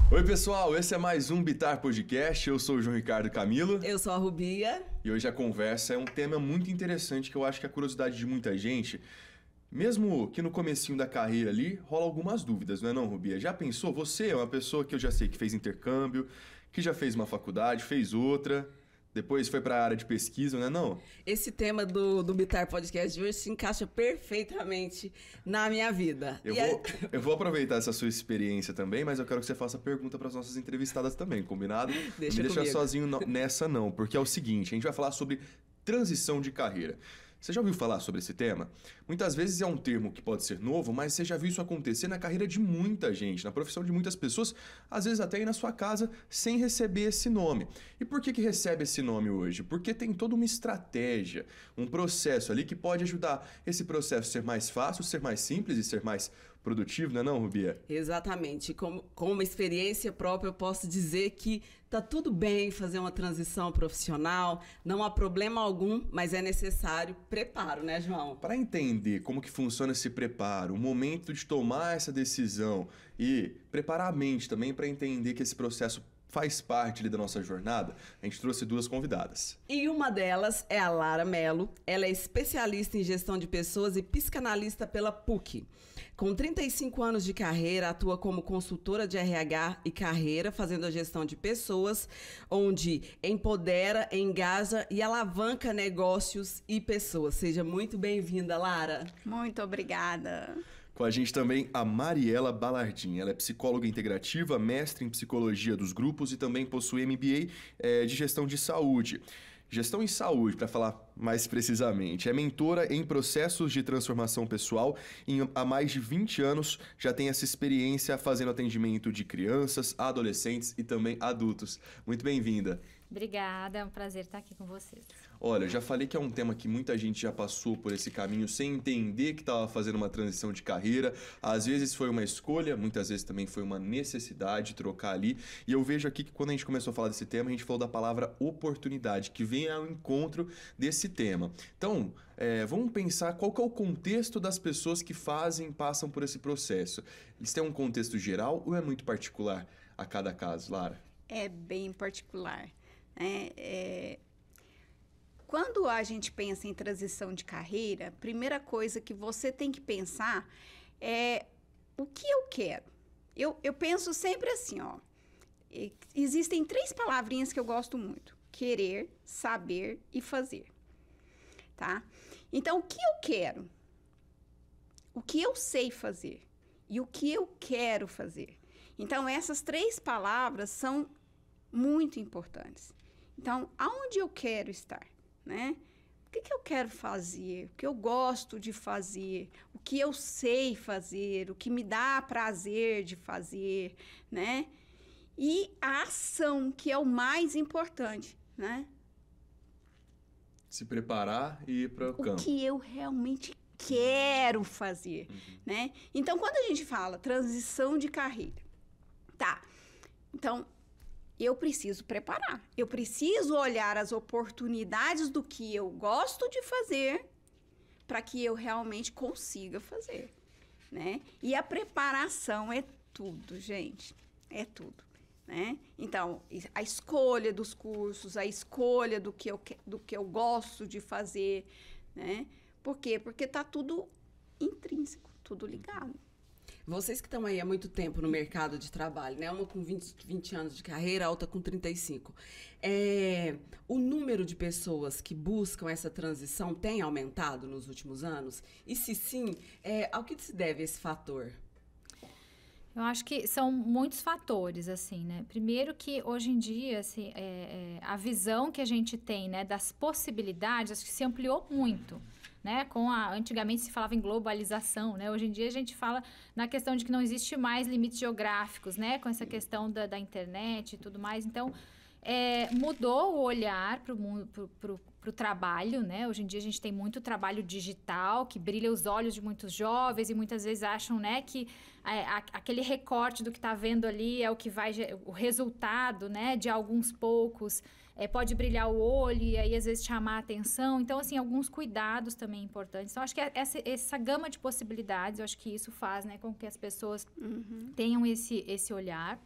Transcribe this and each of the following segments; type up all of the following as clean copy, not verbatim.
Oi pessoal, esse é mais um Bitar Podcast, eu sou o João Ricardo Camilo. Eu sou a Rubia. E hoje a conversa é um tema muito interessante que eu acho que é a curiosidade de muita gente, mesmo que no comecinho da carreira ali, rola algumas dúvidas, não é não, Rubia? Já pensou? Você é uma pessoa que eu já sei que fez intercâmbio, que já fez uma faculdade, fez outra, depois foi para a área de pesquisa, não é não? Esse tema do Bitar Podcast de hoje se encaixa perfeitamente na minha vida. Eu vou aproveitar essa sua experiência também, mas eu quero que você faça pergunta para as nossas entrevistadas também, combinado? Não me deixa sozinho nessa não, porque é o seguinte, a gente vai falar sobre transição de carreira. Você já ouviu falar sobre esse tema? Muitas vezes é um termo que pode ser novo, mas você já viu isso acontecer na carreira de muita gente, na profissão de muitas pessoas, às vezes até aí na sua casa, sem receber esse nome. E por que recebe esse nome hoje? Porque tem toda uma estratégia, um processo ali que pode ajudar esse processo a ser mais fácil, ser mais simples e ser mais produtivo, não é não, Rubia? Exatamente. Com uma experiência própria, eu posso dizer que tá tudo bem fazer uma transição profissional, não há problema algum, mas é necessário preparo, né, João? Para entender como que funciona esse preparo, o momento de tomar essa decisão e preparar a mente também para entender que esse processo faz parte ali da nossa jornada, a gente trouxe duas convidadas. E uma delas é a Lara Mello. Ela é especialista em gestão de pessoas e psicanalista pela PUC. Com 35 anos de carreira, atua como consultora de RH e carreira, fazendo a gestão de pessoas, onde empodera, engaja e alavanca negócios e pessoas. Seja muito bem-vinda, Lara. Muito obrigada. Com a gente também a Mariela Balardim. Ela é psicóloga integrativa, mestre em psicologia dos grupos e também possui MBA de gestão de saúde. Gestão em saúde, para falar mais precisamente. É mentora em processos de transformação pessoal e há mais de 20 anos já tem essa experiência fazendo atendimento de crianças, adolescentes e também adultos. Muito bem-vinda. Obrigada, é um prazer estar aqui com vocês. Olha, eu já falei que é um tema que muita gente já passou por esse caminho sem entender que estava fazendo uma transição de carreira. Às vezes foi uma escolha, muitas vezes também foi uma necessidade trocar ali. E eu vejo aqui que quando a gente começou a falar desse tema, a gente falou da palavra oportunidade, que vem ao encontro desse tema. Então, vamos pensar qual que é o contexto das pessoas que passam por esse processo. Eles têm um contexto geral ou é muito particular a cada caso, Lara? É bem particular. Quando a gente pensa em transição de carreira, a primeira coisa que você tem que pensar é o que eu quero. Eu penso sempre assim, ó. Existem 3 palavrinhas que eu gosto muito: querer, saber e fazer. Tá? Então, o que eu quero? O que eu sei fazer? E o que eu quero fazer? Então, essas 3 palavras são muito importantes. Então, aonde eu quero estar, né? O que eu quero fazer? O que eu gosto de fazer? O que eu sei fazer? O que me dá prazer de fazer, né? E a ação, que é o mais importante, né? Se preparar e ir para o campo. O que eu realmente quero fazer, né? Então, quando a gente fala transição de carreira, tá? Então, eu preciso preparar. Eu preciso olhar as oportunidades do que eu gosto de fazer para que eu realmente consiga fazer, né? E a preparação é tudo, gente. É tudo, né? Então, a escolha dos cursos, a escolha do que eu gosto de fazer, né? Por quê? Porque tá tudo intrínseco, tudo ligado. Vocês que estão aí há muito tempo no mercado de trabalho, né? Uma com 20 anos de carreira, a outra com 35. O número de pessoas que buscam essa transição tem aumentado nos últimos anos? E se sim, ao que se deve esse fator? Eu acho que são muitos fatores, assim, né? Primeiro que hoje em dia, assim, a visão que a gente tem, né, das possibilidades, acho que se ampliou muito. Né? Antigamente se falava em globalização, né? Hoje em dia a gente fala na questão de que não existe mais limites geográficos, né? Com essa questão da internet e tudo mais. Então, mudou o olhar para o mundo, para o trabalho, né? Hoje em dia a gente tem muito trabalho digital que brilha os olhos de muitos jovens e muitas vezes acham, né, que aquele recorte do que está vendo ali é o que vai, o resultado, né, de alguns poucos, pode brilhar o olho e aí às vezes chamar a atenção. Então, assim, alguns cuidados também importantes. Então, acho que essa gama de possibilidades, eu acho que isso faz, né, com que as pessoas tenham esse olhar.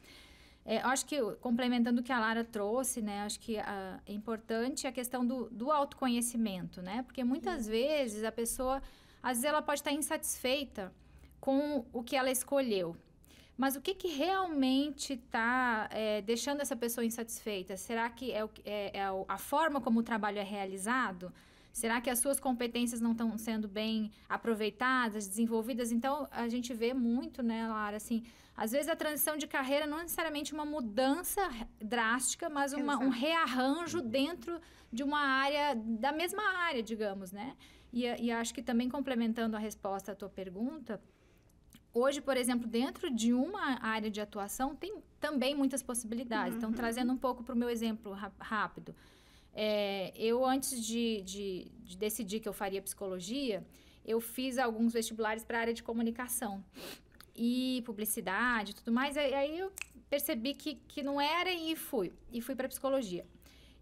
Acho que, complementando o que a Lara trouxe, né, acho que é importante a questão do autoconhecimento, né? Porque muitas vezes a pessoa, às vezes ela pode estar insatisfeita com o que ela escolheu. Mas o que realmente está deixando essa pessoa insatisfeita? Será que a forma como o trabalho é realizado? Será que as suas competências não estão sendo bem aproveitadas, desenvolvidas? Então, a gente vê muito, né, Lara, assim, às vezes a transição de carreira não é necessariamente uma mudança drástica, mas um rearranjo dentro de uma área, da mesma área, digamos, né? E acho que também complementando a resposta à tua pergunta, hoje, por exemplo, dentro de uma área de atuação, tem também muitas possibilidades. Então, trazendo um pouco para o meu exemplo rápido. Eu, antes de decidir que eu faria psicologia, eu fiz alguns vestibulares para a área de comunicação e publicidade e tudo mais. Aí eu percebi que não era e fui para psicologia.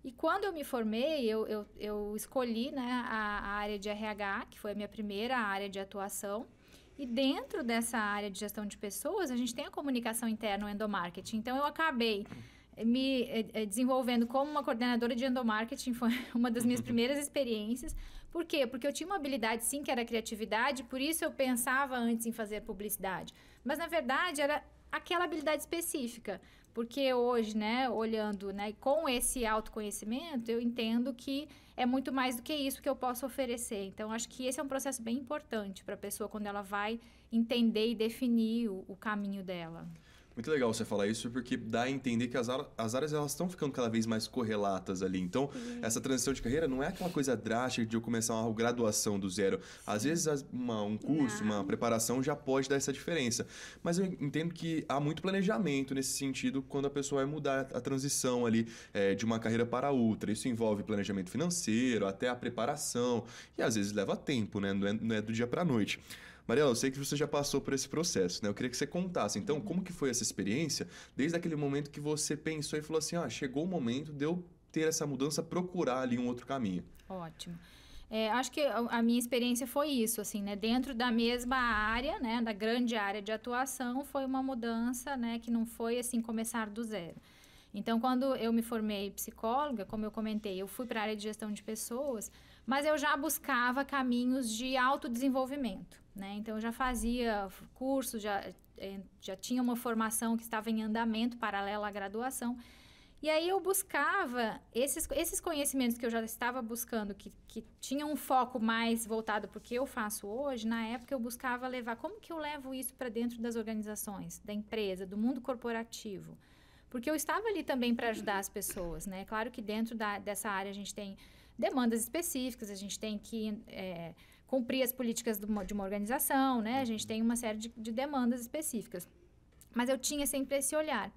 E quando eu me formei, eu escolhi, né, a área de RH, que foi a minha primeira área de atuação. E dentro dessa área de gestão de pessoas, a gente tem a comunicação interna, o endomarketing. Então, eu acabei me desenvolvendo como uma coordenadora de endomarketing, foi uma das minhas primeiras experiências. Por quê? Porque eu tinha uma habilidade, sim, que era a criatividade, por isso eu pensava antes em fazer publicidade. Mas, na verdade, era aquela habilidade específica. Porque hoje, né, olhando, né, com esse autoconhecimento, eu entendo que é muito mais do que isso que eu posso oferecer. Então, acho que esse é um processo bem importante para a pessoa quando ela vai entender e definir o caminho dela. Muito legal você falar isso, porque dá a entender que as áreas elas estão ficando cada vez mais correlatas ali. Então, essa transição de carreira não é aquela coisa drástica de eu começar uma graduação do zero. Às vezes, um curso, uma preparação já pode dar essa diferença. Mas eu entendo que há muito planejamento nesse sentido quando a pessoa vai mudar a transição ali de uma carreira para outra. Isso envolve planejamento financeiro, até a preparação. E às vezes leva tempo, né? Não é do dia para a noite. Mariela, eu sei que você já passou por esse processo, né? Eu queria que você contasse, então, como que foi essa experiência, desde aquele momento que você pensou e falou assim, chegou o momento de eu ter essa mudança, procurar ali um outro caminho. Ótimo. Acho que a minha experiência foi isso, assim, né? Dentro da mesma área, né? Da grande área de atuação, foi uma mudança, né? Que não foi, assim, começar do zero. Então, quando eu me formei psicóloga, como eu comentei, eu fui para a área de gestão de pessoas, mas eu já buscava caminhos de autodesenvolvimento, né? Então, eu já fazia cursos, já tinha uma formação que estava em andamento, paralela à graduação. E aí, eu buscava esses conhecimentos que eu já estava buscando, que tinham um foco mais voltado para o que eu faço hoje. Na época, eu buscava levar... Como que eu levo isso para dentro das organizações, da empresa, do mundo corporativo? Porque eu estava ali também para ajudar as pessoas, né? Claro que dentro dessa área a gente tem demandas específicas, a gente tem que cumprir as políticas de uma organização, né? A gente tem uma série de demandas específicas. Mas eu tinha sempre esse olhar.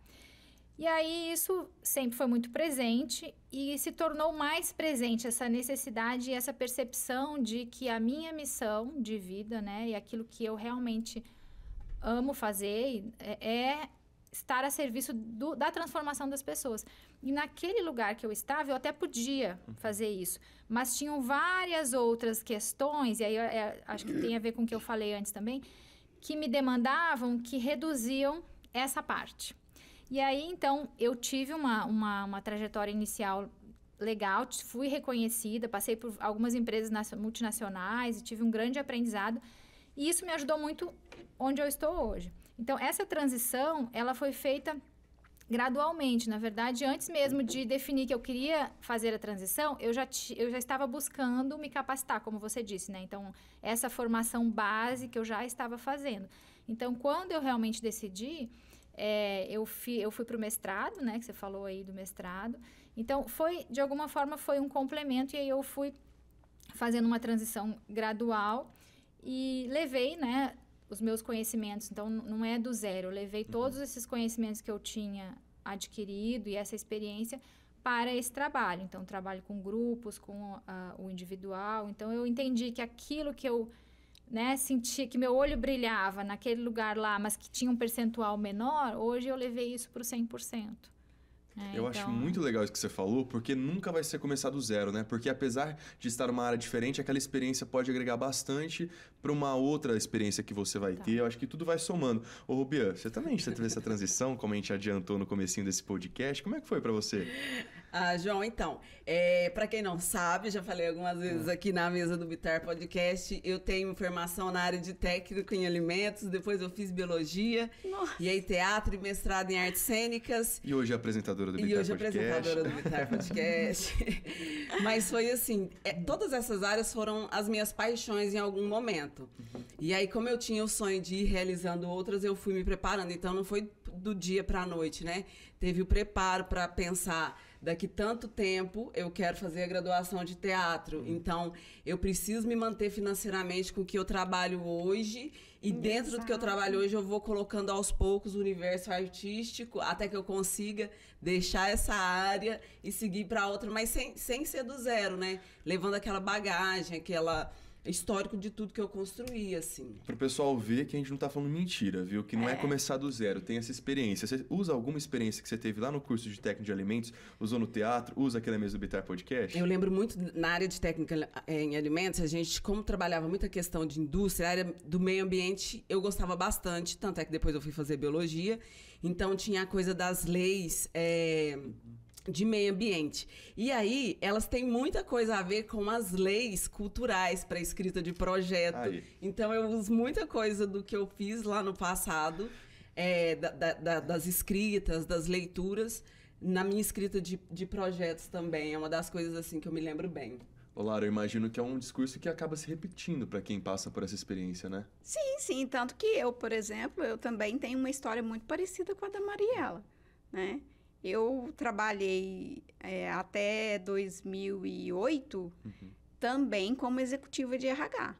E aí isso sempre foi muito presente e se tornou mais presente essa necessidade e essa percepção de que a minha missão de vida, né? E aquilo que eu realmente amo fazer é estar a serviço da transformação das pessoas. E naquele lugar que eu estava, eu até podia fazer isso. Mas tinham várias outras questões, e aí acho que tem a ver com o que eu falei antes também, que me demandavam, que reduziam essa parte. E aí, então, eu tive uma trajetória inicial legal, fui reconhecida, passei por algumas empresas multinacionais e tive um grande aprendizado. E isso me ajudou muito onde eu estou hoje. Então, essa transição, ela foi feita gradualmente. Na verdade, antes mesmo de definir que eu queria fazer a transição, eu já estava buscando me capacitar, como você disse, né? Então, essa formação base que eu já estava fazendo. Então, quando eu realmente decidi, eu fui para o mestrado, né? Que você falou aí do mestrado. Então, de alguma forma, foi um complemento. E aí, eu fui fazendo uma transição gradual e levei, né? Os meus conhecimentos, então não é do zero, eu levei todos esses conhecimentos que eu tinha adquirido e essa experiência para esse trabalho. Então, trabalho com grupos, com o individual. Então, eu entendi que aquilo que eu, né, senti, que meu olho brilhava naquele lugar lá, mas que tinha um percentual menor, hoje eu levei isso para o 100%. Eu acho muito legal isso que você falou, porque nunca vai ser começar do zero, né? Porque apesar de estar numa área diferente, aquela experiência pode agregar bastante para uma outra experiência que você vai ter. Eu acho que tudo vai somando. Ô, Rubian, você teve essa transição, como a gente adiantou no comecinho desse podcast. Como é que foi para você? João, então, para quem não sabe, já falei algumas vezes aqui na mesa do Bitar Podcast, eu tenho formação na área de técnico em alimentos, depois eu fiz biologia, e aí teatro e mestrado em artes cênicas. E hoje é apresentadora do Bitar Podcast. E hoje é apresentadora do Bitar Podcast. Mas foi assim, todas essas áreas foram as minhas paixões em algum momento. E aí, como eu tinha o sonho de ir realizando outras, eu fui me preparando. Então, não foi do dia para a noite, né? Teve o preparo para pensar, daqui tanto tempo eu quero fazer a graduação de teatro. Então, eu preciso me manter financeiramente com o que eu trabalho hoje. E dentro do que eu trabalho hoje, eu vou colocando aos poucos o universo artístico, até que eu consiga deixar essa área e seguir para outra, mas sem ser do zero, né? Levando aquela bagagem, aquela histórico de tudo que eu construí, assim. Pro pessoal ver que a gente não tá falando mentira, viu? Que não é começar do zero, tem essa experiência. Você usa alguma experiência que você teve lá no curso de técnica de alimentos, usou no teatro, usa aqui na mesa do Bitar Podcast? Eu lembro muito, na área de técnica em alimentos, a gente, como trabalhava muita questão de indústria, a área do meio ambiente, eu gostava bastante, tanto é que depois eu fui fazer biologia, então tinha a coisa das leis... de meio ambiente. E aí, elas têm muita coisa a ver com as leis culturais para escrita de projeto. Aí. Então, eu uso muita coisa do que eu fiz lá no passado, das escritas, das leituras, na minha escrita de projetos também. É uma das coisas assim que eu me lembro bem. Ô, Lara, eu imagino que é um discurso que acaba se repetindo para quem passa por essa experiência, né? Sim. Tanto que eu, por exemplo, eu também tenho uma história muito parecida com a da Mariela, né? Eu trabalhei até 2008 também como executiva de RH,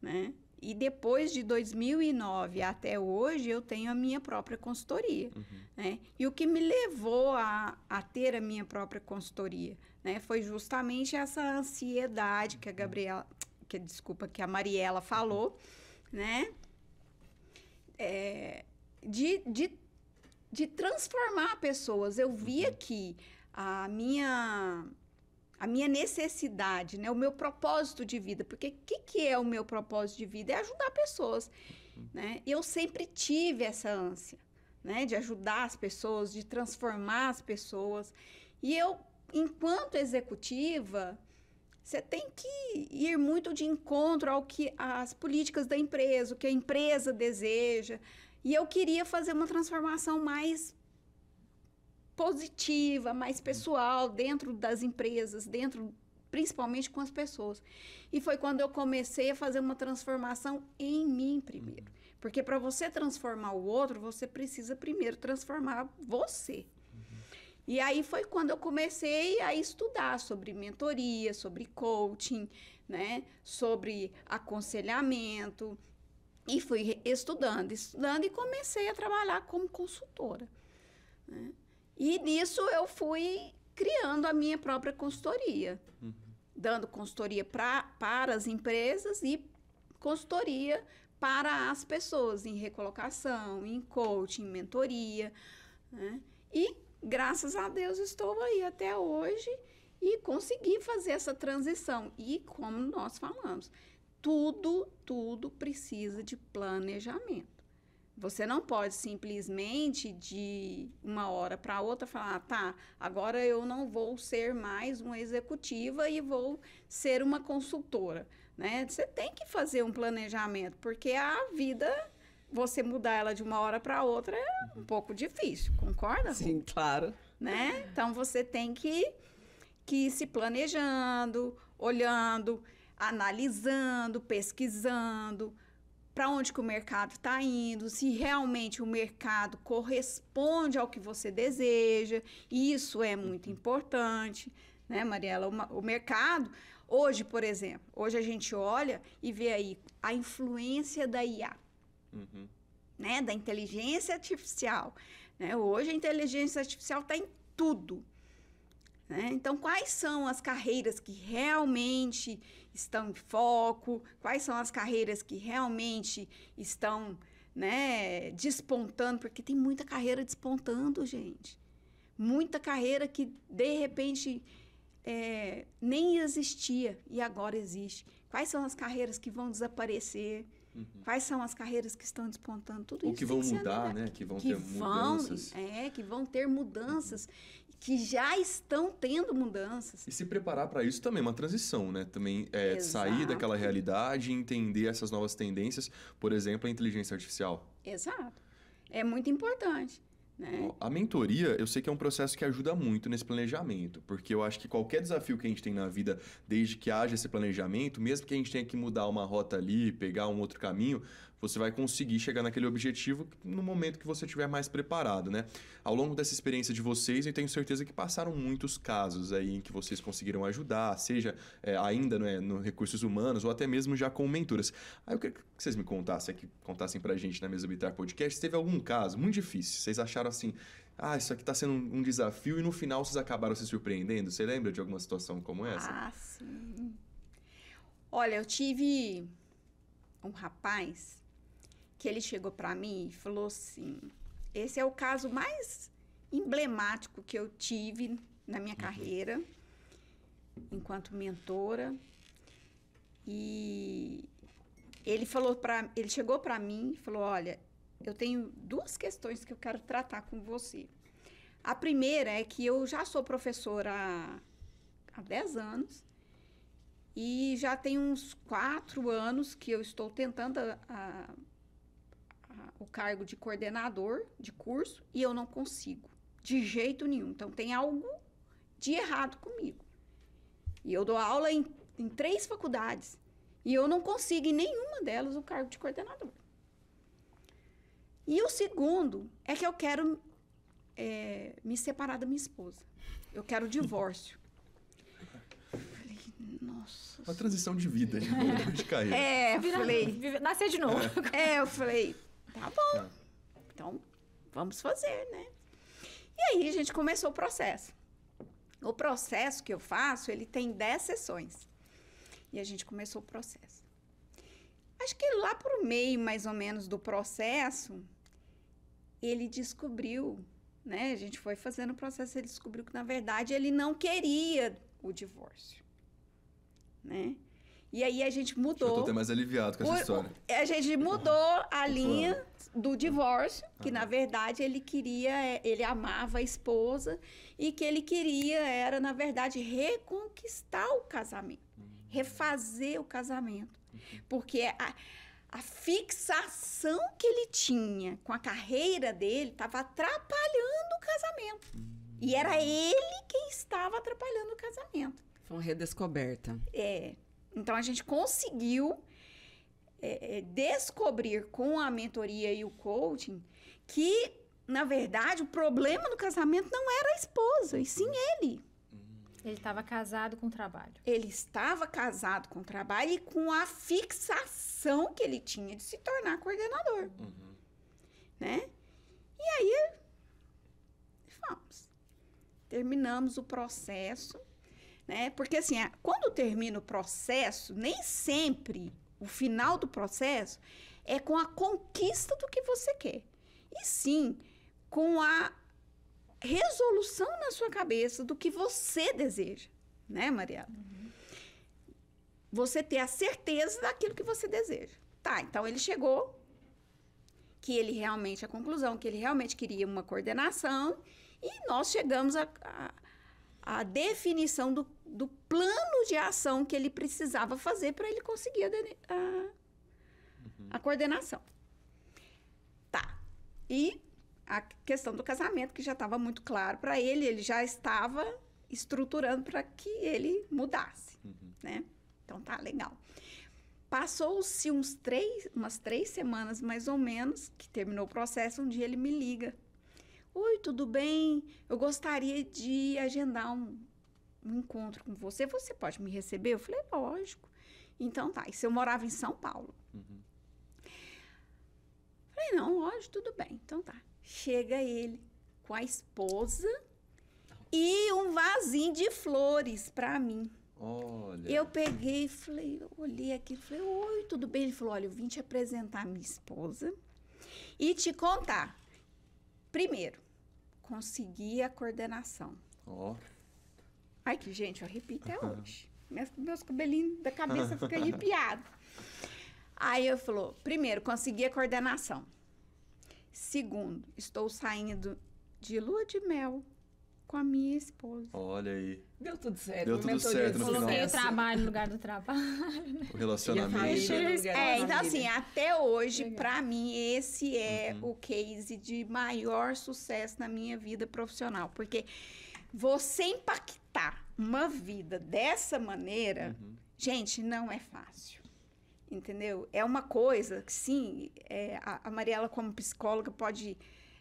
né? E depois de 2009 até hoje, eu tenho a minha própria consultoria, né? E o que me levou a ter a minha própria consultoria, né? Foi justamente essa ansiedade que que a Mariela falou, né? De transformar pessoas. Eu via que a minha necessidade, né? O meu propósito de vida. Porque o que é o meu propósito de vida? É ajudar pessoas, né? Eu sempre tive essa ânsia, né? De ajudar as pessoas, de transformar as pessoas. E eu, enquanto executiva, você tem que ir muito de encontro ao que as políticas da empresa, o que a empresa deseja. E eu queria fazer uma transformação mais positiva, mais pessoal, dentro das empresas, principalmente com as pessoas. E foi quando eu comecei a fazer uma transformação em mim primeiro. Porque para você transformar o outro, você precisa primeiro transformar você. E aí foi quando eu comecei a estudar sobre mentoria, sobre coaching, né? Sobre aconselhamento. E fui estudando e comecei a trabalhar como consultora, né? E nisso eu fui criando a minha própria consultoria, dando consultoria para as empresas e consultoria para as pessoas em recolocação, em coaching, em mentoria, né? E, graças a Deus, estou aí até hoje e consegui fazer essa transição. E, como nós falamos, tudo precisa de planejamento. Você não pode simplesmente, de uma hora para outra, falar, tá, agora eu não vou ser mais uma executiva e vou ser uma consultora, né? Você tem que fazer um planejamento, porque a vida, você mudar ela de uma hora para outra é um pouco difícil, concorda? Sim, claro. Né? Então, você tem que ir se planejando, olhando, analisando, pesquisando, para onde que o mercado está indo, se realmente o mercado corresponde ao que você deseja. Isso é muito importante, né, Mariela? O mercado, hoje, por exemplo, hoje a gente olha e vê aí a influência da IA, né, da inteligência artificial, né? Hoje a inteligência artificial está em tudo. né? Então, quais são as carreiras que realmente estão em foco? Quais são as carreiras que realmente estão, né, despontando? Porque tem muita carreira despontando, gente. Muita carreira que, de repente, nem existia e agora existe. Quais são as carreiras que vão desaparecer? Quais são as carreiras que estão despontando? Tudo Ou isso que vão mudar, né? Que vão ter mudanças. Que vão ter mudanças, que já estão tendo mudanças. E se preparar para isso também é uma transição, né? Também sair Exato. daquela realidade e entender essas novas tendências, por exemplo, a inteligência artificial. Exato. É muito importante. Né? A mentoria, eu sei que é um processo que ajuda muito nesse planejamento, porque eu acho que qualquer desafio que a gente tem na vida, desde que haja esse planejamento, mesmo que a gente tenha que mudar uma rota ali, pegar um outro caminho, você vai conseguir chegar naquele objetivo no momento que você estiver mais preparado, né? Ao longo dessa experiência de vocês, eu tenho certeza que passaram muitos casos aí em que vocês conseguiram ajudar, seja ainda no recursos humanos ou até mesmo já com mentoras. Aí eu queria que vocês me contassem pra gente na Mesa Habitar Podcast, se teve algum caso muito difícil, vocês acharam assim, isso aqui tá sendo um desafio e no final vocês acabaram se surpreendendo? Você lembra de alguma situação como essa? Sim. Olha, eu tive um rapaz que ele chegou para mim e falou assim, esse é o caso mais emblemático que eu tive na minha carreira, enquanto mentora, e ele chegou para mim e falou, olha, eu tenho 2 questões que eu quero tratar com você. A primeira é que eu já sou professora há 10 anos e já tem uns 4 anos que eu estou tentando o cargo de coordenador de curso e eu não consigo, de jeito nenhum. Então, tem algo de errado comigo. E eu dou aula em 3 faculdades e eu não consigo em nenhuma delas o cargo de coordenador. E o segundo é que eu quero me separar da minha esposa. Eu quero o divórcio. Eu falei, nossa... Uma transição de vida, de carreira. Nascer de novo. Eu falei... Tá bom, então vamos fazer, né? E aí a gente começou o processo. O processo que eu faço, ele tem 10 sessões. E a gente começou o processo. Acho que lá pro meio, mais ou menos, do processo, ele descobriu, né? A gente foi fazendo o processo, ele descobriu que, na verdade, ele não queria o divórcio, né? E aí a gente mudou. Eu tô até mais aliviado com essa história. A gente mudou a linha do divórcio, que na verdade ele amava a esposa e que ele queria era, na verdade, reconquistar o casamento, refazer o casamento. Porque a fixação que ele tinha com a carreira dele estava atrapalhando o casamento. E era ele quem estava atrapalhando o casamento. Foi uma redescoberta. Então, a gente conseguiu descobrir com a mentoria e o coaching que, na verdade, o problema do casamento não era a esposa, e sim ele. Ele estava casado com o trabalho. Ele estava casado com o trabalho e com a fixação que ele tinha de se tornar coordenador. Né? E aí, terminamos o processo. Né? Porque, assim, quando termina o processo, nem sempre o final do processo é com a conquista do que você quer. E sim, com a resolução na sua cabeça do que você deseja. Né, Mariela? Você ter a certeza daquilo que você deseja. Tá, então ele chegou, que ele realmente, a conclusão, que ele realmente queria uma coordenação, e nós chegamos a definição do plano de ação que ele precisava fazer para ele conseguir a coordenação. Tá. E a questão do casamento, que já estava muito claro para ele, ele já estava estruturando para que ele mudasse. Né? Então, tá, legal. Passou-se umas 3 semanas, mais ou menos, que terminou o processo, um dia ele me liga. Oi, tudo bem? Eu gostaria de agendar um encontro com você. Você pode me receber? Eu falei, lógico. Então tá. Isso eu morava em São Paulo. Falei, não, lógico, tudo bem. Então tá. Chega ele com a esposa e um vasinho de flores para mim. Olha. Eu peguei e falei, olhei aqui e falei, oi, tudo bem? Ele falou, olha, eu vim te apresentar minha esposa e te contar. Primeiro, consegui a coordenação. Ó. Ai, que gente, eu arrepio até hoje. Meus cabelinhos da cabeça ficam arrepiados. Aí eu falou, primeiro, consegui a coordenação. Segundo, estou saindo de lua de mel com a minha esposa. Olha aí. Deu tudo certo. Deu tudo certo no final. Coloquei o trabalho no lugar do trabalho. O relacionamento. Então assim, até hoje, para mim, esse é o case de maior sucesso na minha vida profissional. Porque você impactar uma vida dessa maneira, gente, não é fácil. Entendeu? É uma coisa que, sim, a Mariela, como psicóloga,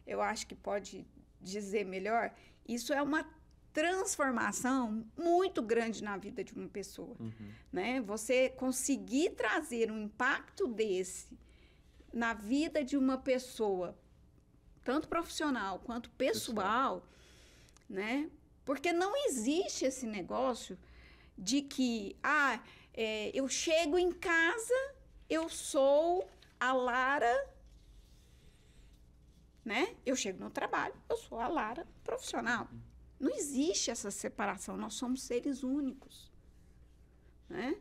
eu acho que pode dizer melhor, isso é uma transformação muito grande na vida de uma pessoa, né? Você conseguir trazer um impacto desse na vida de uma pessoa, tanto profissional quanto pessoal, né? Porque não existe esse negócio de que, eu chego em casa, eu sou a Lara, né? Eu chego no trabalho, eu sou a Lara profissional. Não existe essa separação, nós somos seres únicos, né?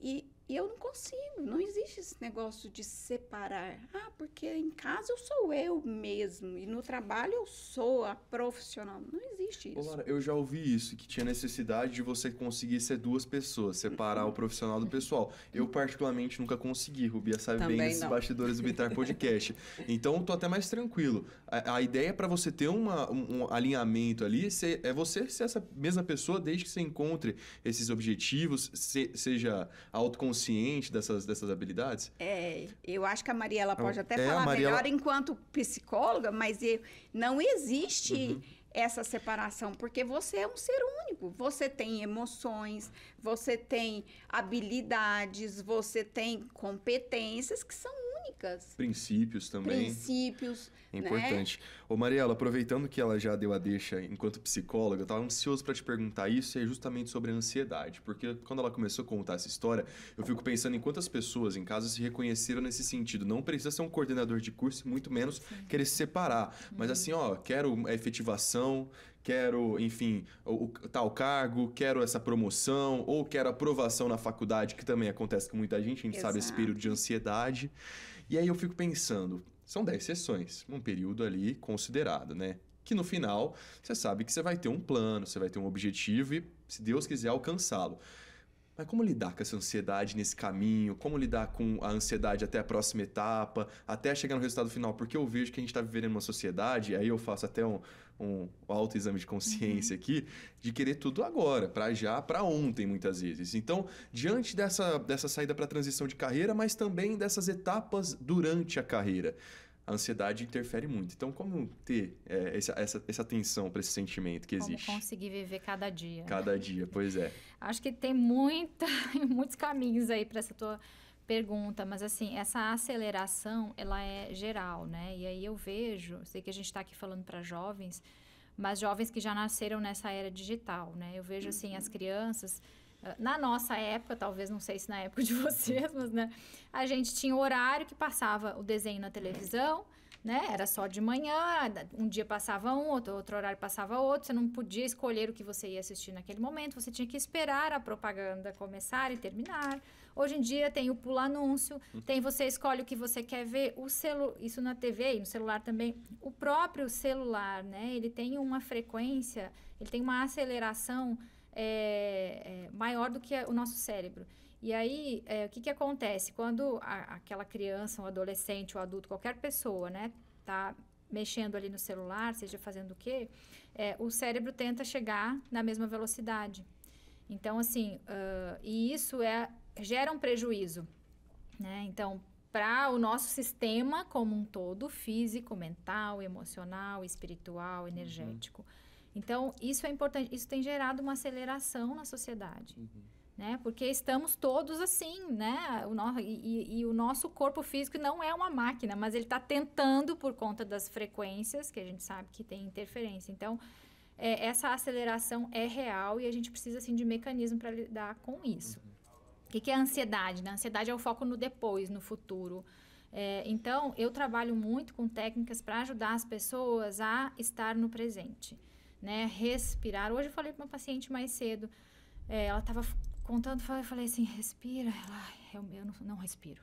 E eu não consigo, não existe esse negócio de separar. Porque em casa eu sou eu mesmo e no trabalho eu sou a profissional. Não existe isso. Ô, Lara, eu já ouvi isso, que tinha necessidade de você conseguir ser duas pessoas, separar o profissional do pessoal. Eu, particularmente, nunca consegui. Rubia sabe Também bem desses não. bastidores do Bitar Podcast. Então, eu tô até mais tranquilo. A ideia é para você ter um alinhamento ali, é você ser essa mesma pessoa desde que você encontre esses objetivos, seja autoconsciente dessas habilidades? Eu acho que a Mariela pode até a falar Mariela... melhor enquanto psicóloga, mas não existe essa separação, porque você é um ser único. Você tem emoções, você tem habilidades, você tem competências que são únicas. Princípios também. Princípios, É importante. Né? Ô, Mariela, aproveitando que ela já deu a deixa enquanto psicóloga, eu estava ansioso para te perguntar isso, e é justamente sobre a ansiedade. Porque quando ela começou a contar essa história, eu fico pensando em quantas pessoas em casa se reconheceram nesse sentido. Não precisa ser um coordenador de curso, muito menos querer se separar. Mas assim, quero a efetivação, quero, enfim, o tal cargo, quero essa promoção, ou quero aprovação na faculdade, que também acontece com muita gente, a gente sabe esse período de ansiedade. E aí eu fico pensando, são 10 sessões, um período ali considerado, né? Que no final, você sabe que você vai ter um plano, você vai ter um objetivo e, se Deus quiser, alcançá-lo. Mas como lidar com essa ansiedade nesse caminho? Como lidar com a ansiedade até a próxima etapa? Até chegar no resultado final? Porque eu vejo que a gente está vivendo uma sociedade, aí eu faço até um autoexame de consciência aqui, de querer tudo agora, para ontem, muitas vezes. Então, diante dessa saída para a transição de carreira, mas também dessas etapas durante a carreira, a ansiedade interfere muito. Então, como ter essa atenção para esse sentimento que existe? Como conseguir viver cada dia. Cada dia, pois é. Acho que tem muitos caminhos aí para essa tua pergunta, mas assim, essa aceleração, ela é geral, né? E aí eu vejo, sei que a gente está aqui falando para jovens, mas jovens que já nasceram nessa era digital, né? Eu vejo, assim, as crianças... Na nossa época, talvez, não sei se na época de vocês, mas, né? A gente tinha o horário que passava o desenho na televisão, né? Era só de manhã, um dia passava um, outro horário passava outro, você não podia escolher o que você ia assistir naquele momento, você tinha que esperar a propaganda começar e terminar. Hoje em dia tem o pula anúncio, você escolhe o que você quer ver, isso na TV e no celular também. O próprio celular, né? Ele tem uma frequência, ele tem uma aceleração maior do que o nosso cérebro. E aí, o que acontece? Quando aquela criança, um adolescente, um adulto, qualquer pessoa, né, tá mexendo ali no celular, seja fazendo o quê, o cérebro tenta chegar na mesma velocidade. Então, assim, e isso gera um prejuízo, né? Então, para o nosso sistema como um todo, físico, mental, emocional, espiritual, energético. Então, isso é importante. Isso tem gerado uma aceleração na sociedade. Né? Porque estamos todos assim, né? E o nosso corpo físico não é uma máquina, mas ele está tentando por conta das frequências, que a gente sabe que tem interferência. Então, essa aceleração é real e a gente precisa, assim, de mecanismo para lidar com isso. O que é a ansiedade? Né? A ansiedade é o foco no depois, no futuro. Então, eu trabalho muito com técnicas para ajudar as pessoas a estar no presente, né? Respirar. Hoje eu falei para uma paciente mais cedo, ela estava contando, eu falei assim, respira. Ela, eu não respiro.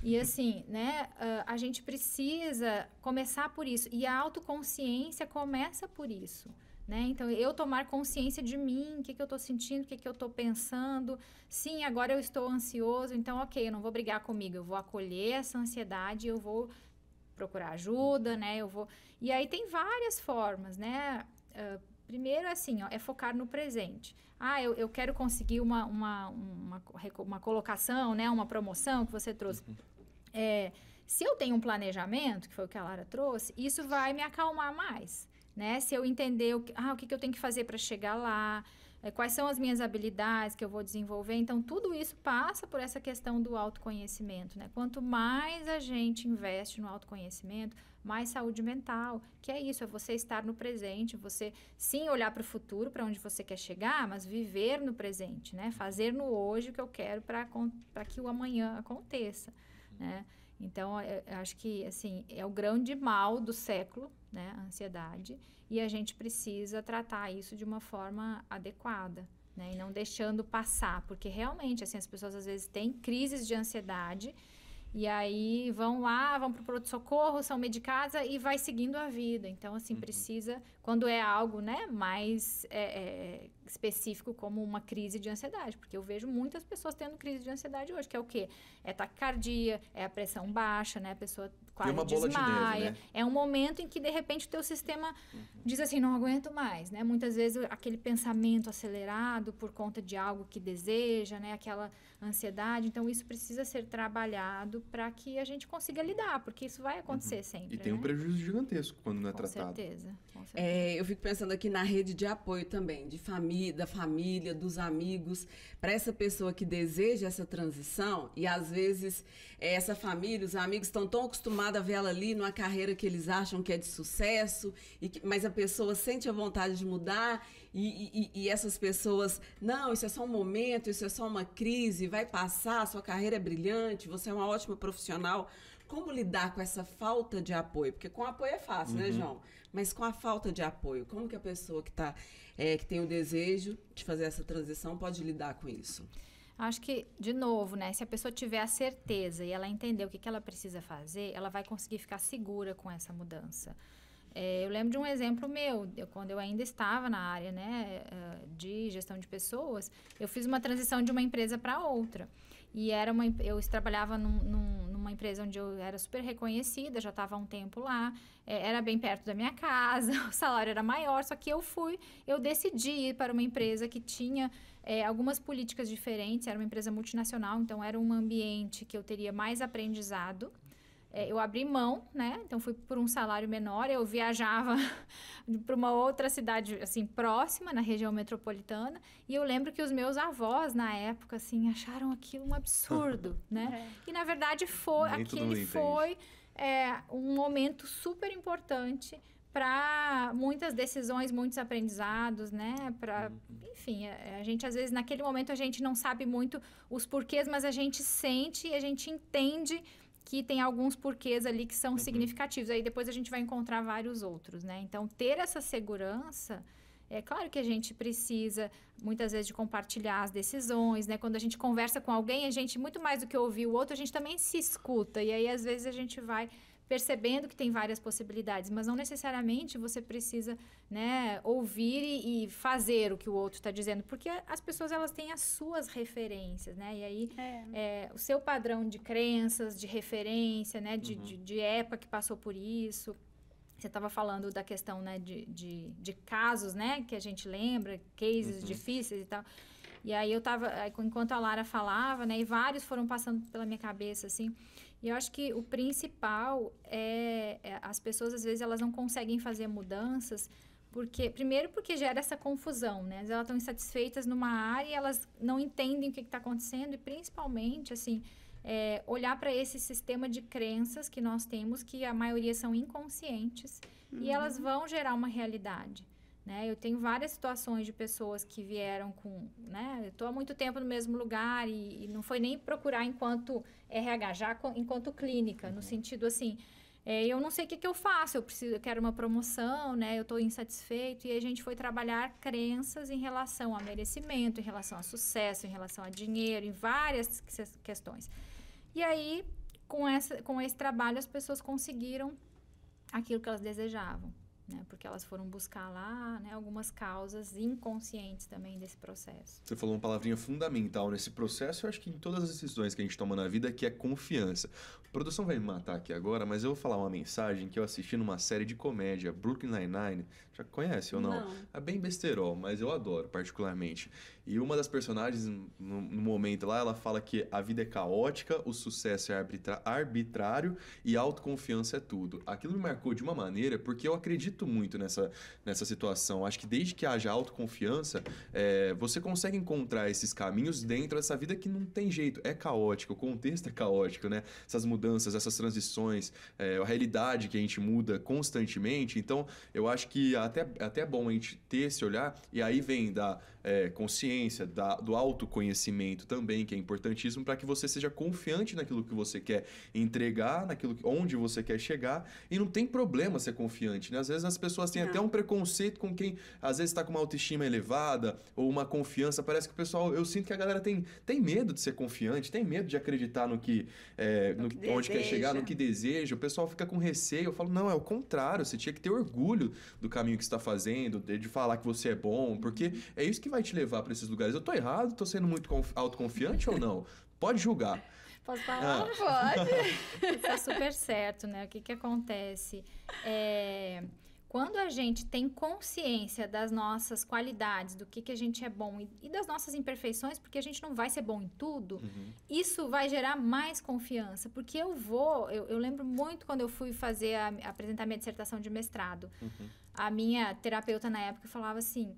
E assim, né, a gente precisa começar por isso. E a autoconsciência começa por isso. Né? Então, eu tomar consciência de mim, o que eu estou sentindo, o que eu estou pensando. Sim, agora eu estou ansioso, então, ok, eu não vou brigar comigo, eu vou acolher essa ansiedade, eu vou procurar ajuda, né? E aí tem várias formas, né? Primeiro, assim, ó, é focar no presente. Eu quero conseguir uma colocação, né? Uma promoção que você trouxe. Se eu tenho um planejamento, que foi o que a Lara trouxe, isso vai me acalmar mais. Né? Se eu entender o que eu tenho que fazer para chegar lá, quais são as minhas habilidades que eu vou desenvolver. Então, tudo isso passa por essa questão do autoconhecimento. Né? Quanto mais a gente investe no autoconhecimento, mais saúde mental, que é isso, é você estar no presente, você sim olhar para o futuro, para onde você quer chegar, mas viver no presente, né? Fazer no hoje o que eu quero para que o amanhã aconteça. Né? Então, eu acho que assim, é o grande mal do século, né, a ansiedade, e a gente precisa tratar isso de uma forma adequada, né, e não deixando passar, porque realmente, assim, as pessoas às vezes têm crises de ansiedade e aí vão para o pronto-socorro, são medicadas e vai seguindo a vida. Então, assim, precisa, quando é algo, né, mais específico como uma crise de ansiedade, porque eu vejo muitas pessoas tendo crise de ansiedade hoje, que é o quê? É taquicardia, é a pressão baixa, né, a pessoa quase desmaia. De neve, né? É um momento em que, de repente, o teu sistema diz assim, não aguento mais, né? Muitas vezes, aquele pensamento acelerado por conta de algo que deseja, né? Aquela ansiedade. Então, isso precisa ser trabalhado para que a gente consiga lidar, porque isso vai acontecer sempre. E tem um prejuízo gigantesco quando não é tratado. Com certeza. Eu fico pensando aqui na rede de apoio também, da família, dos amigos, para essa pessoa que deseja essa transição, e às vezes essa família, os amigos estão tão acostumados a ver ela ali numa carreira que eles acham que é de sucesso, mas a pessoa sente a vontade de mudar, e essas pessoas, não, isso é só um momento, isso é só uma crise, vai passar, a sua carreira é brilhante, você é uma ótima profissional. Como lidar com essa falta de apoio? Porque com apoio é fácil, né, João? Mas com a falta de apoio, como que a pessoa que tem o desejo de fazer essa transição pode lidar com isso? Acho que, de novo, né, se a pessoa tiver a certeza e ela entender o que ela precisa fazer, ela vai conseguir ficar segura com essa mudança. Eu lembro de um exemplo meu, quando eu ainda estava na área, né, de gestão de pessoas, eu fiz uma transição de uma empresa para outra. E eu trabalhava numa empresa onde eu era super reconhecida, já estava há um tempo lá, era bem perto da minha casa, o salário era maior, só que eu decidi ir para uma empresa que tinha algumas políticas diferentes, era uma empresa multinacional, então era um ambiente que eu teria mais aprendizado. Eu abri mão, né? Então, fui por um salário menor. Eu viajava para uma outra cidade, assim, próxima, na região metropolitana. E eu lembro que os meus avós, na época, assim, acharam aquilo um absurdo, né? E, na verdade, foi um momento super importante para muitas decisões, muitos aprendizados, né? Enfim, a gente, às vezes, naquele momento, a gente não sabe muito os porquês, mas a gente sente e a gente entende que tem alguns porquês ali que são significativos. Aí depois a gente vai encontrar vários outros, né? Então, ter essa segurança, é claro que a gente precisa, muitas vezes, de compartilhar as decisões, né? Quando a gente conversa com alguém, a gente, muito mais do que ouvir o outro, a gente também se escuta. E aí, às vezes, a gente vai percebendo que tem várias possibilidades, mas não necessariamente você precisa, né, ouvir e fazer o que o outro está dizendo, porque as pessoas, elas têm as suas referências, né, e aí o seu padrão de crenças, de referência, né, de época que passou por isso. Você estava falando da questão, né, de casos, né, que a gente lembra, cases difíceis e tal. E aí enquanto a Lara falava, né, e vários foram passando pela minha cabeça, assim. E eu acho que o principal as pessoas, às vezes, elas não conseguem fazer mudanças, primeiro porque gera essa confusão, né? Elas estão insatisfeitas numa área e elas não entendem o que está acontecendo, e principalmente, assim, olhar para esse sistema de crenças que nós temos, que a maioria são inconscientes, e elas vão gerar uma realidade, né? Eu tenho várias situações de pessoas que vieram com, né? Eu estou há muito tempo no mesmo lugar e não foi nem procurar enquanto RH, já enquanto clínica, no sentido assim, eu não sei o que eu faço, eu quero uma promoção, né? Eu estou insatisfeito, e a gente foi trabalhar crenças em relação a merecimento, em relação a sucesso, em relação a dinheiro, em várias questões. E aí, com esse trabalho, as pessoas conseguiram aquilo que elas desejavam, né? Porque elas foram buscar lá, né, algumas causas inconscientes também desse processo. Você falou uma palavrinha fundamental nesse processo, eu acho que em todas as decisões que a gente toma na vida, que é confiança. A produção vai me matar aqui agora, mas eu vou falar uma mensagem que eu assisti numa série de comédia, Brooklyn Nine-Nine. Já conhece ou não? Não. É bem besterol, mas eu adoro particularmente. E uma das personagens, no momento lá, ela fala que a vida é caótica, o sucesso é arbitrário e a autoconfiança é tudo. Aquilo me marcou de uma maneira, porque eu acredito muito nessa situação. Acho que desde que haja autoconfiança, você consegue encontrar esses caminhos dentro dessa vida que não tem jeito. É caótico, o contexto é caótico, né? Essas mudanças, essas transições, a realidade que a gente muda constantemente. Então, eu acho que até é bom a gente ter esse olhar, e aí vem da consciência, do autoconhecimento também, que é importantíssimo para que você seja confiante naquilo que você quer entregar, onde você quer chegar, e não tem problema ser confiante, né? Às vezes as pessoas têm até um preconceito com quem, às vezes, está com uma autoestima elevada ou uma confiança. Parece que o pessoal, eu sinto que a galera tem medo de ser confiante, tem medo de acreditar no que onde quer chegar, no que deseja. O pessoal fica com receio. Eu falo, não, é o contrário, você tinha que ter orgulho do caminho que você está fazendo, de falar que você é bom, porque é isso que vai te levar para esses lugares. Eu tô errado? Tô sendo muito autoconfiante ou não? Pode julgar. Posso falar? Pode. Tá super certo, né? O que acontece? Quando a gente tem consciência das nossas qualidades, do que a gente é bom e das nossas imperfeições, porque a gente não vai ser bom em tudo, isso vai gerar mais confiança. Porque eu lembro muito quando eu fui apresentar minha dissertação de mestrado. A minha terapeuta na época falava assim,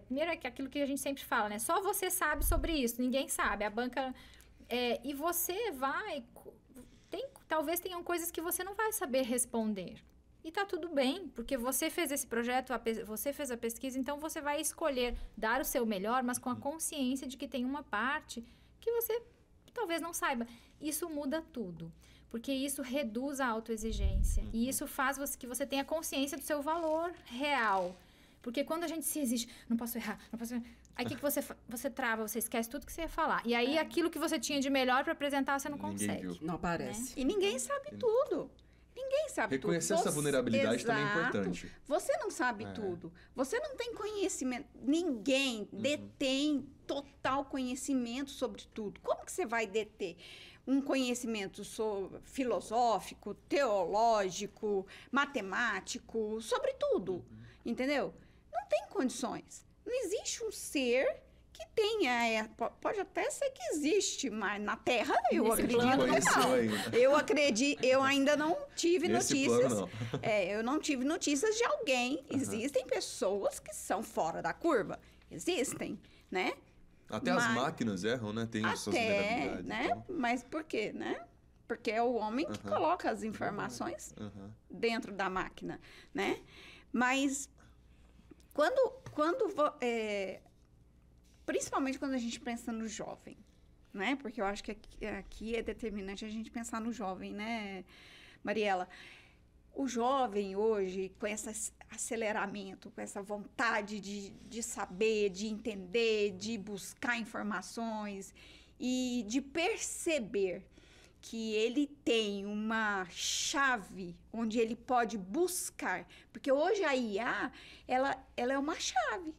primeiro é que aquilo que a gente sempre fala, né? Só você sabe sobre isso, ninguém sabe. A banca... e você vai... talvez tenham coisas que você não vai saber responder. E tá tudo bem, porque você fez esse projeto, você fez a pesquisa, então você vai escolher dar o seu melhor, mas com a consciência de que tem uma parte que você talvez não saiba. Isso muda tudo, porque isso reduz a autoexigência. E isso faz que você tenha consciência do seu valor real. Porque quando a gente se exige, não posso errar, não posso errar. Aí o que você trava, você esquece tudo que você ia falar. E aí aquilo que você tinha de melhor para apresentar, você não consegue. Não aparece. Né? E ninguém sabe tudo. Ninguém sabe tudo. Reconhecer essa vulnerabilidade também é importante. Você não sabe tudo. Você não tem conhecimento. Ninguém detém total conhecimento sobre tudo. Como que você vai deter um conhecimento filosófico, teológico, matemático, sobre tudo? Entendeu? Não tem condições. Não existe um ser que tenha... Pode até ser que existe, mas na Terra eu acredito não. Eu ainda não tive notícias. Eu não tive notícias de alguém. Existem pessoas que são fora da curva. Existem, né? Até as máquinas erram, né? Tem suas vulnerabilidades. Né? Então. Mas por quê, né? Porque é o homem que coloca as informações dentro da máquina, né? Mas principalmente quando a gente pensa no jovem, né? Porque eu acho que aqui é determinante a gente pensar no jovem, né, Mariela? O jovem hoje, com esse aceleramento, com essa vontade de saber, de entender, de buscar informações e de perceber que ele tem uma chave onde ele pode buscar. Porque hoje a IA, ela é uma chave.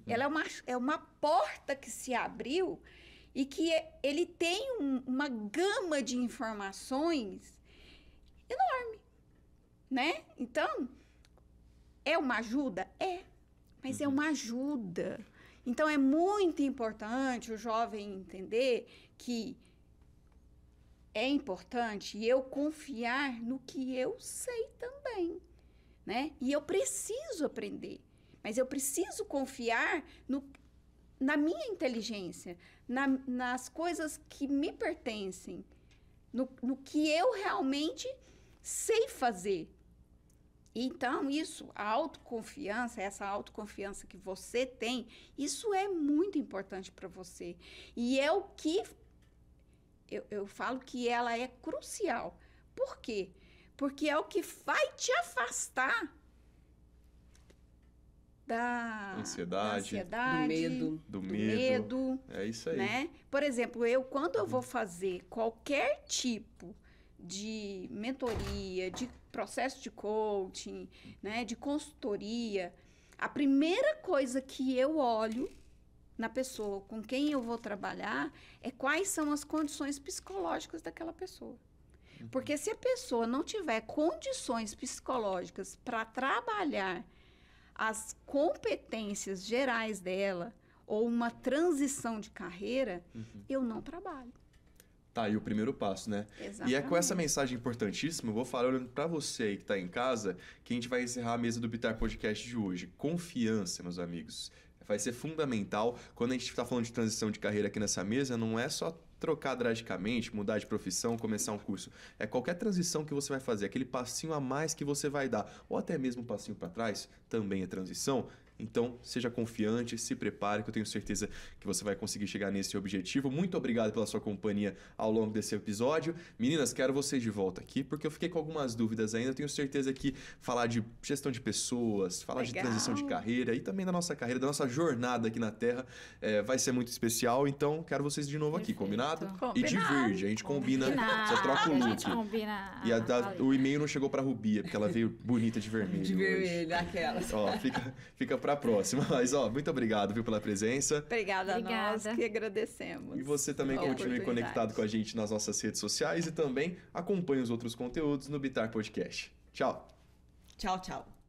Ela é uma porta que se abriu e que ele tem uma gama de informações enorme, né? Então, é uma ajuda? Mas é uma ajuda. Então, é muito importante o jovem entender que é importante eu confiar no que eu sei também, né? E eu preciso aprender. Mas eu preciso confiar na minha inteligência, nas coisas que me pertencem, no que eu realmente sei fazer. Então, a autoconfiança, essa autoconfiança que você tem, isso é muito importante para você. E é o que eu falo que ela é crucial. Por quê? Porque é o que vai te afastar da ansiedade, do medo. É isso aí. Né? Por exemplo, quando eu vou fazer qualquer tipo de mentoria, de processo de coaching, né, de consultoria, a primeira coisa que eu olho na pessoa com quem eu vou trabalhar é quais são as condições psicológicas daquela pessoa. Porque se a pessoa não tiver condições psicológicas para trabalhar as competências gerais dela ou uma transição de carreira, eu não trabalho. Tá aí o primeiro passo, né? Exatamente. E é com essa mensagem importantíssima, eu vou falar olhando para você aí que está em casa, que a gente vai encerrar a mesa do Bitar Podcast de hoje. Confiança, meus amigos. Vai ser fundamental. Quando a gente está falando de transição de carreira aqui nessa mesa, não é só trocar drasticamente, mudar de profissão, começar um curso. É qualquer transição que você vai fazer, aquele passinho a mais que você vai dar, ou até mesmo um passinho para trás, também é transição. Então, seja confiante, se prepare, que eu tenho certeza que você vai conseguir chegar nesse objetivo. Muito obrigado pela sua companhia ao longo desse episódio. Meninas, quero vocês de volta aqui, porque eu fiquei com algumas dúvidas ainda. Eu tenho certeza que falar de gestão de pessoas, falar de transição de carreira e também da nossa carreira, da nossa jornada aqui na Terra, vai ser muito especial. Então, quero vocês de novo aqui, combinado? E de verde, a gente combina, só troca o look. A gente combina. E o e-mail não chegou pra Rubia, porque ela veio bonita de vermelho. De vermelho, aquelas. Ó, fica pra próxima. Mas, muito obrigado, viu, pela presença. Obrigada a nós que agradecemos. E você também continue conectado com a gente nas nossas redes sociais e também acompanhe os outros conteúdos no Bitar Podcast. Tchau. Tchau, tchau.